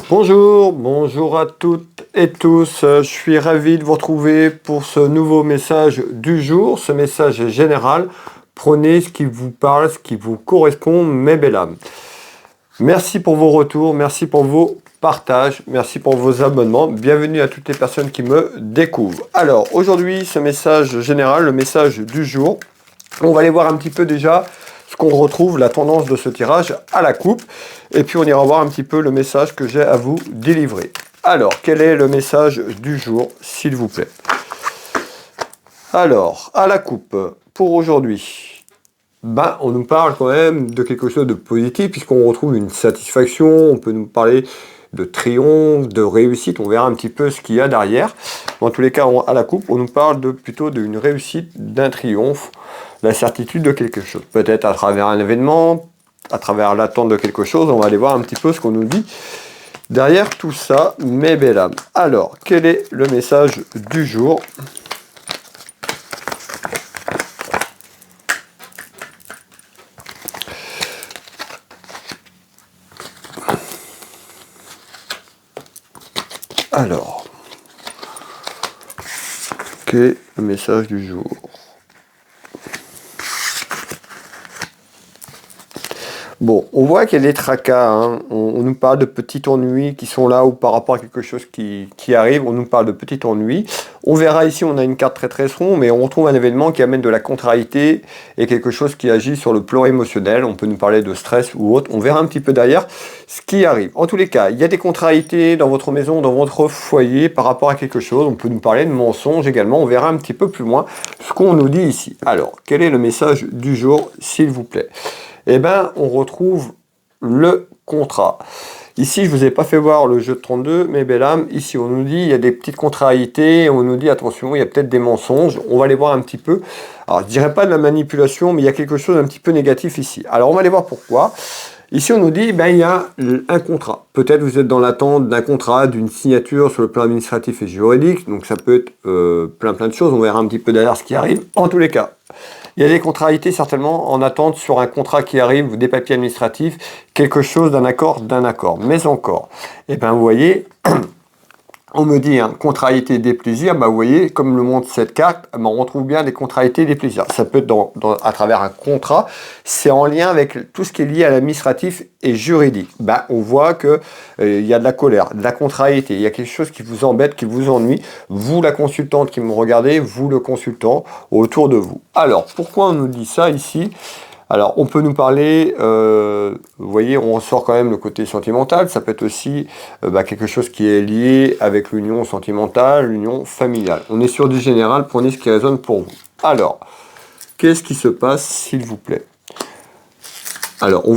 Bonjour, bonjour à toutes et tous. Je suis ravi de vous retrouver pour ce nouveau message du jour. Ce message est général. Prenez ce qui vous parle, ce qui vous correspond, mes belles âmes. Merci pour vos retours, merci pour vos partages, merci pour vos abonnements. Bienvenue à toutes les personnes qui me découvrent. Alors, aujourd'hui, ce message général, le message du jour, on va aller voir un petit peu déjà ce qu'on retrouve, la tendance de ce tirage à la coupe. Et puis, on ira voir un petit peu le message que j'ai à vous délivrer. Alors, quel est le message du jour, s'il vous plaît? Alors, à la coupe, pour aujourd'hui, on nous parle quand même de quelque chose de positif, puisqu'on retrouve une satisfaction, on peut nous parler de triomphe, de réussite, on verra un petit peu ce qu'il y a derrière. Dans tous les cas, à la coupe, on nous parle plutôt d'une réussite, d'un triomphe, la certitude de quelque chose. Peut-être à travers un événement, à travers l'attente de quelque chose, on va aller voir un petit peu ce qu'on nous dit derrière tout ça, mes belles âmes. Alors, quel est le message du jour ? Alors, quel est le message du jour? Bon, on voit qu'il y a des tracas, hein. On nous parle de petits ennuis qui sont là ou par rapport à quelque chose qui arrive, on nous parle de petits ennuis. On verra ici, on a une carte très très rond, mais on retrouve un événement qui amène de la contrariété et quelque chose qui agit sur le plan émotionnel. On peut nous parler de stress ou autre. On verra un petit peu derrière ce qui arrive. En tous les cas, il y a des contrariétés dans votre maison, dans votre foyer par rapport à quelque chose. On peut nous parler de mensonges également. On verra un petit peu plus loin ce qu'on nous dit ici. Alors, quel est le message du jour, s'il vous plaît? Eh bien, on retrouve le contrat. Ici, je ne vous ai pas fait voir le jeu de 32, mes belles âmes. Ici, on nous dit il y a des petites contrariétés. On nous dit attention, il y a peut-être des mensonges. On va les voir un petit peu. Alors, je ne dirais pas de la manipulation, mais il y a quelque chose d'un petit peu négatif ici. Alors, on va aller voir pourquoi. Ici, on nous dit il y a un contrat. Peut-être vous êtes dans l'attente d'un contrat, d'une signature sur le plan administratif et juridique. Donc, ça peut être plein de choses. On verra un petit peu derrière ce qui arrive. En tous les cas, il y a des contrariétés certainement en attente sur un contrat qui arrive, des papiers administratifs, quelque chose d'un accord. Mais encore, vous voyez, on me dit contrariété des plaisirs, vous voyez, comme le montre cette carte, on retrouve bien des contrariétés des plaisirs. Ça peut être à travers un contrat, c'est en lien avec tout ce qui est lié à l'administratif et juridique. On voit que il y a de la colère, de la contrariété, il y a quelque chose qui vous embête, qui vous ennuie, vous la consultante qui me regardez, vous le consultant autour de vous. Alors, pourquoi on nous dit ça ici ? Alors, on peut nous parler, vous voyez, on ressort quand même le côté sentimental, ça peut être aussi quelque chose qui est lié avec l'union sentimentale, l'union familiale. On est sur du général, prenez ce qui résonne pour vous. Alors, qu'est-ce qui se passe, s'il vous plaît? Alors, on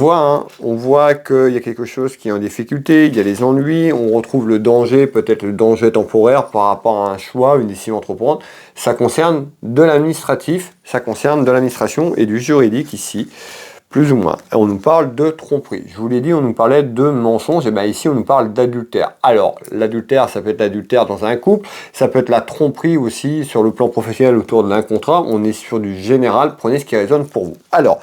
voit qu'il y a quelque chose qui est en difficulté, il y a les ennuis, on retrouve le danger, peut-être le danger temporaire par rapport à un choix, une décision entreprendre. Ça concerne de l'administratif, ça concerne de l'administration et du juridique ici, plus ou moins. Et on nous parle de tromperie. Je vous l'ai dit, on nous parlait de mensonges, et ici on nous parle d'adultère. Alors, l'adultère, ça peut être l'adultère dans un couple, ça peut être la tromperie aussi sur le plan professionnel autour d'un contrat. On est sur du général, prenez ce qui résonne pour vous. Alors,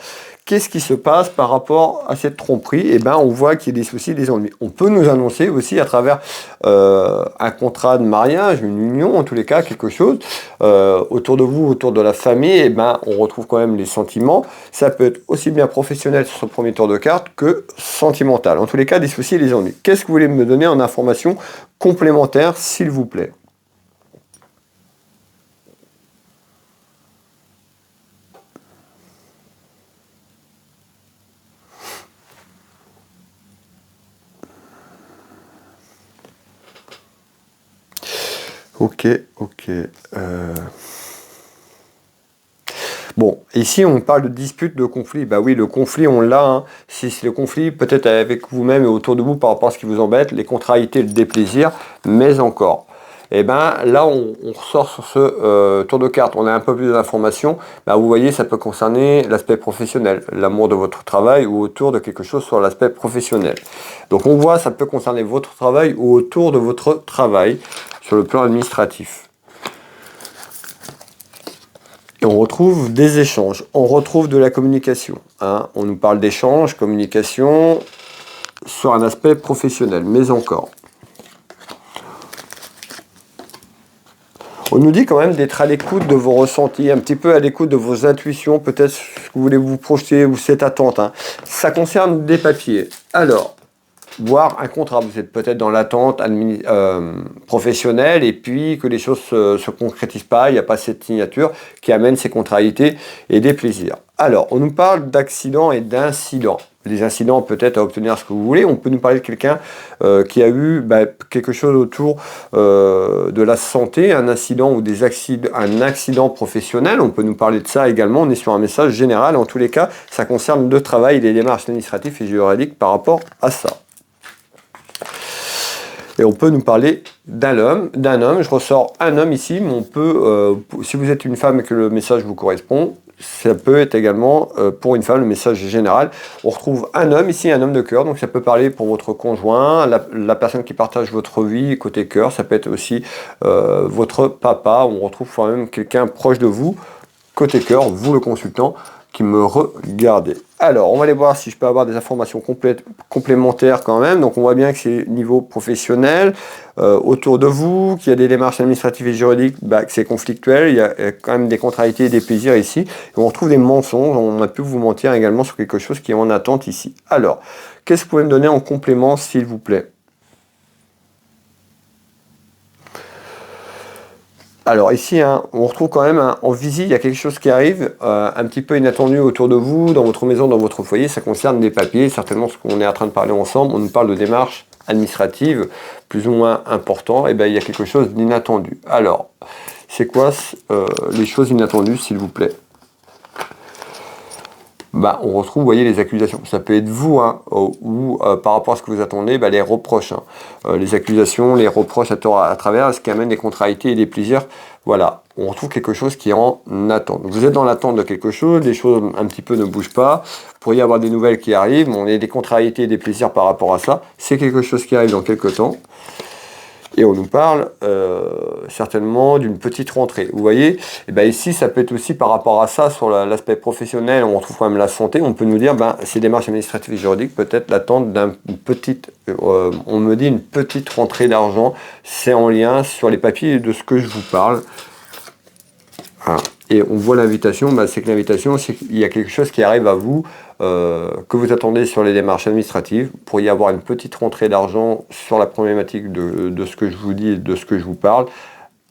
qu'est-ce qui se passe par rapport à cette tromperie? On voit qu'il y a des soucis, des ennuis. On peut nous annoncer aussi à travers un contrat de mariage, une union, en tous les cas, quelque chose. Autour de vous, autour de la famille, on retrouve quand même les sentiments. Ça peut être aussi bien professionnel sur ce premier tour de carte que sentimental. En tous les cas, des soucis et des ennuis. Qu'est-ce que vous voulez me donner en information complémentaire, s'il vous plaît? Ok. Bon, ici on parle de dispute, de conflit. Oui, le conflit on l'a. Si c'est le conflit, peut-être avec vous-même et autour de vous par rapport à ce qui vous embête, les contrariétés, le déplaisir, mais encore. Là on ressort sur ce tour de carte, on a un peu plus d'informations. Vous voyez, ça peut concerner l'aspect professionnel, l'amour de votre travail ou autour de quelque chose sur l'aspect professionnel. Donc on voit, ça peut concerner votre travail ou autour de votre travail sur le plan administratif. Et on retrouve des échanges, on retrouve de la communication. On nous parle d'échanges, communication, sur un aspect professionnel, mais encore. On nous dit quand même d'être à l'écoute de vos ressentis, un petit peu à l'écoute de vos intuitions, peut-être ce que vous voulez vous projeter ou cette attente. Hein. Ça concerne des papiers. Alors, voir un contrat, vous êtes peut-être dans l'attente professionnelle et puis que les choses ne se concrétisent pas, il n'y a pas cette signature qui amène ces contrariétés et des plaisirs. Alors, on nous parle d'accidents et d'incidents. Les incidents peut-être à obtenir ce que vous voulez. On peut nous parler de quelqu'un qui a eu quelque chose autour de la santé, un incident ou un accident professionnel. On peut nous parler de ça également. On est sur un message général. En tous les cas, ça concerne le travail et les démarches administratives et juridiques par rapport à ça. Et on peut nous parler d'un homme. Je ressors un homme ici, mais on peut, si vous êtes une femme et que le message vous correspond, ça peut être également pour une femme, le message général. On retrouve un homme ici, un homme de cœur, donc ça peut parler pour votre conjoint, la personne qui partage votre vie côté cœur, ça peut être aussi votre papa, on retrouve quand même quelqu'un proche de vous, côté cœur, vous le consultant, qui me regardez. Alors, on va aller voir si je peux avoir des informations complémentaires quand même. Donc, on voit bien que c'est niveau professionnel, autour de vous, qu'il y a des démarches administratives et juridiques, que c'est conflictuel, il y a quand même des contrariétés et des plaisirs ici. Et on retrouve des mensonges, on a pu vous mentir également sur quelque chose qui est en attente ici. Alors, qu'est-ce que vous pouvez me donner en complément, s'il vous plaît ? Alors ici, on retrouve quand même en visite, il y a quelque chose qui arrive, un petit peu inattendu autour de vous, dans votre maison, dans votre foyer. Ça concerne des papiers, certainement ce qu'on est en train de parler ensemble. On nous parle de démarches administratives plus ou moins importantes. Et bien, il y a quelque chose d'inattendu. Alors, c'est quoi les choses inattendues, s'il vous plaît ? On retrouve, vous voyez, les accusations. Ça peut être vous, ou par rapport à ce que vous attendez, les reproches. Les accusations, les reproches à travers ce qui amène des contrariétés et des plaisirs. Voilà, on retrouve quelque chose qui est en attente. Vous êtes dans l'attente de quelque chose, les choses un petit peu ne bougent pas. Vous pourriez avoir des nouvelles qui arrivent, on a des contrariétés et des plaisirs par rapport à ça. C'est quelque chose qui arrive dans quelques temps. Et on nous parle certainement d'une petite rentrée. Vous voyez, ici, ça peut être aussi par rapport à ça, sur l'aspect professionnel, on retrouve quand même la santé. On peut nous dire, ces démarches administratives et juridiques, peut-être l'attente d'une petite, on me dit une petite rentrée d'argent. C'est en lien sur les papiers de ce que je vous parle. Et on voit l'invitation, c'est que l'invitation, c'est qu'il y a quelque chose qui arrive à vous, que vous attendez sur les démarches administratives. Vous pourriez avoir une petite rentrée d'argent sur la problématique de ce que je vous dis et de ce que je vous parle.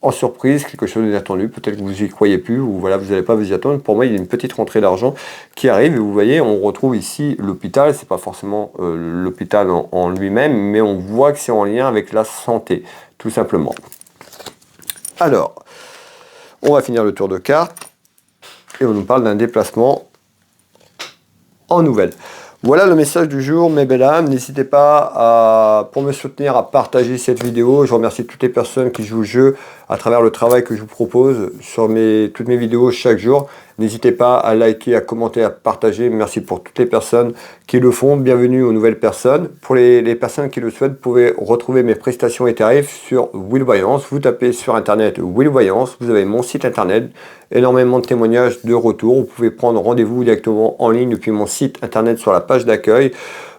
En surprise, quelque chose d'inattendu, peut-être que vous n'y croyez plus, ou voilà, vous n'allez pas vous y attendre. Pour moi, il y a une petite rentrée d'argent qui arrive, et vous voyez, on retrouve ici l'hôpital. C'est pas forcément l'hôpital en lui-même, mais on voit que c'est en lien avec la santé, tout simplement. Alors, on va finir le tour de cartes et on nous parle d'un déplacement en nouvelle. Voilà le message du jour, mes belles âmes. N'hésitez pas, pour me soutenir, à partager cette vidéo. Je remercie toutes les personnes qui jouent le jeu à travers le travail que je vous propose sur toutes mes vidéos chaque jour. N'hésitez pas à liker, à commenter, à partager. Merci pour toutes les personnes qui le font. Bienvenue aux nouvelles personnes. Pour les personnes qui le souhaitent, vous pouvez retrouver mes prestations et tarifs sur Will Voyance. Vous tapez sur internet Will Voyance. Vous avez mon site internet. Énormément de témoignages de retour. Vous pouvez prendre rendez-vous directement en ligne depuis mon site internet sur la page d'accueil.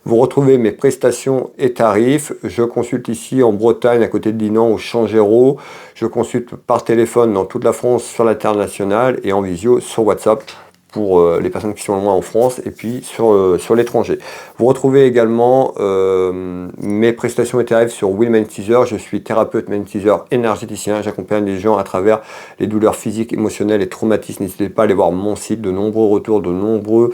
Vous retrouvez mes prestations et tarifs. Je consulte ici en Bretagne, à côté de Dinan, au Changéro. Je consulte par téléphone dans toute la France, sur l'international, et en visio sur WhatsApp pour les personnes qui sont loin en France, et puis sur l'étranger. Vous retrouvez également mes prestations et tarifs sur Will Magnétiseur. Je suis thérapeute magnétiseur énergéticien. J'accompagne les gens à travers les douleurs physiques, émotionnelles et traumatismes. N'hésitez pas à aller voir mon site, de nombreux retours, de nombreux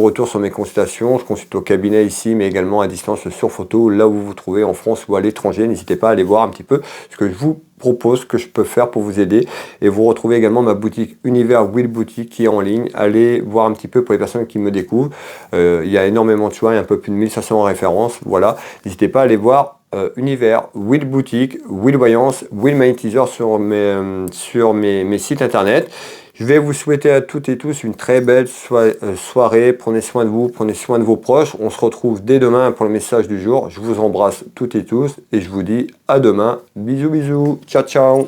retours sur mes consultations. Je consulte au cabinet ici, mais également à distance sur photo, là où vous vous trouvez, en France ou à l'étranger. N'hésitez pas à aller voir un petit peu ce que je vous propose, ce que je peux faire pour vous aider. Et vous retrouvez également ma boutique Univers Will Boutique qui est en ligne. Allez voir un petit peu pour les personnes qui me découvrent. Il y a énormément de choix, il y a un peu plus de 1500 références. Voilà, n'hésitez pas à aller voir Univers, Will Boutique, Will Voyance, Will Magnétiseur sur mes sites internet. Je vais vous souhaiter à toutes et tous une très belle soirée. Prenez soin de vous, prenez soin de vos proches. On se retrouve dès demain pour le message du jour. Je vous embrasse toutes et tous et je vous dis à demain. Bisous, bisous. Ciao, ciao.